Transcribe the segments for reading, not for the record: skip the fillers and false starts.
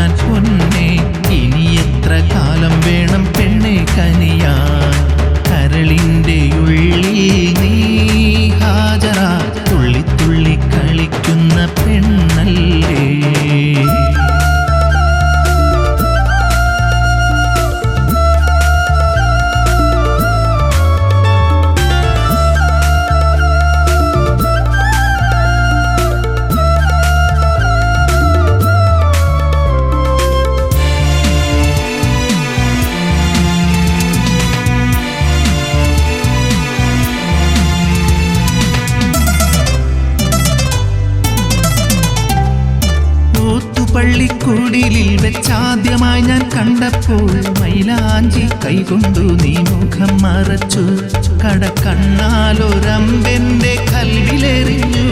ഞാൻ പൊന്നെ. ഇനി എത്ര കാലം വേണം പെണ്ണെ കനിയാൻ? കരളിൻ്റെ ഉള്ളിൽ നീ ഹാജറ, തുള്ളി തുള്ളി കളിക്കുന്ന പെണ്ണല്ലേ. പള്ളിക്കുടിലിൽ വെച്ചാദ്യമായി ഞാൻ കണ്ടപ്പോൾ മൈലാഞ്ചി കൈകൊണ്ടു നീ മുഖം മറച്ചു. കടക്കണ്ണാലൊരമ്പെന്റെ കൽവിലെറിഞ്ഞു.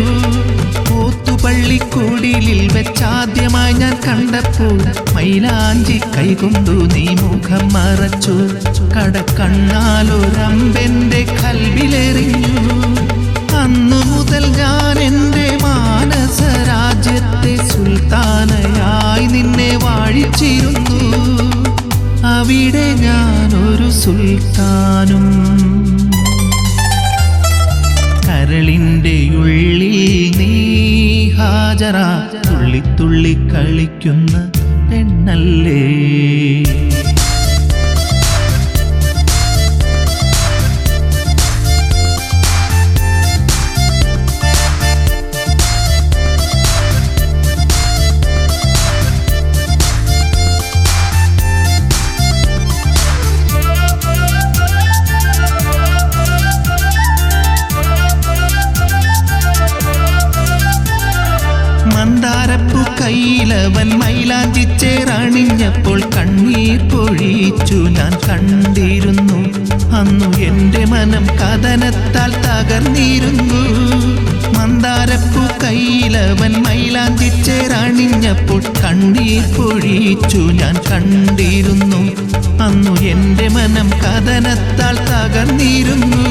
പോത്തുപള്ളിക്കുടിലിൽ വെച്ചാദ്യമായി ഞാൻ കണ്ടപ്പോൾ മൈലാഞ്ചി കൈകൊണ്ടു നീ മുഖം മറച്ചു. കടക്കണ്ണാലൊരമ്പെന്റെ കൽവിലെറിഞ്ഞു. അന്നു മുതൽ ഞാൻ എൻ്റെ മാനസ രാജ്യത്തെ സുൽത്താനയായി നിന്നെ വാഴിച്ചിരുന്നു. അവിടെ ഞാനൊരു സുൽത്താനും. കരളിൻ്റെ ഉള്ളിൽ നീ ഹാജറ, തുള്ളി തുള്ളി കളിക്കുന്ന പെണ്ണല്ലേ. മന്ദാരപ്പൂ കയ്യിലവൻ മൈലാഞ്ചിച്ചേറണിഞ്ഞപ്പോൾ കണ്ണീർ പൊഴിച്ചു ഞാൻ കണ്ടിരുന്നു. അന്നു എൻ്റെ മനം കഥനത്താൽ തകർന്നിരുന്നു. മന്ദാരപ്പൂ കയ്യിലവൻ മൈലാഞ്ചിച്ചേറണിഞ്ഞപ്പോൾ കണ്ണീർ പൊഴിച്ചു ഞാൻ കണ്ടിരുന്നു. അന്നു എൻ്റെ മനം കഥനത്താൽ തകർന്നിരുന്നു.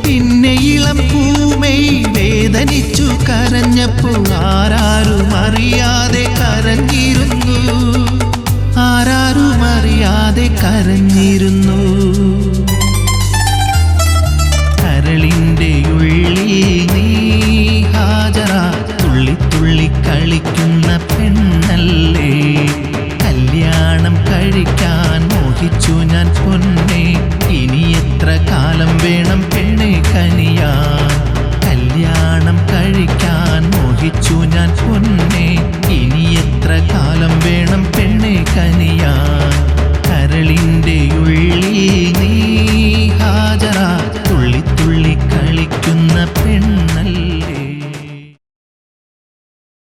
പിന്നെ ഇളം പൂമൈ വേദനിച്ചു കരഞ്ഞപ്പോൾ ആരാരും അറിയാതെ കരഞ്ഞിരുന്നു. ആരാരും അറിയാതെ കരഞ്ഞിരുന്നു. കരളിൻ്റെ ഉള്ളിൽ നീ ഹാജറ, തുള്ളി തുള്ളി കളിക്കുന്ന പെണ്ണല്ലേ. കല്യാണം കഴിക്കാൻ മോഹിച്ചു ഞാൻ പൊന്നെ. ഇനി എത്ര കാലം വേണം പെണ്ണെ കനിയാൻ? കല്യാണം കഴിക്കാൻ മോഹിച്ചു ഞാൻ പൊന്നെ.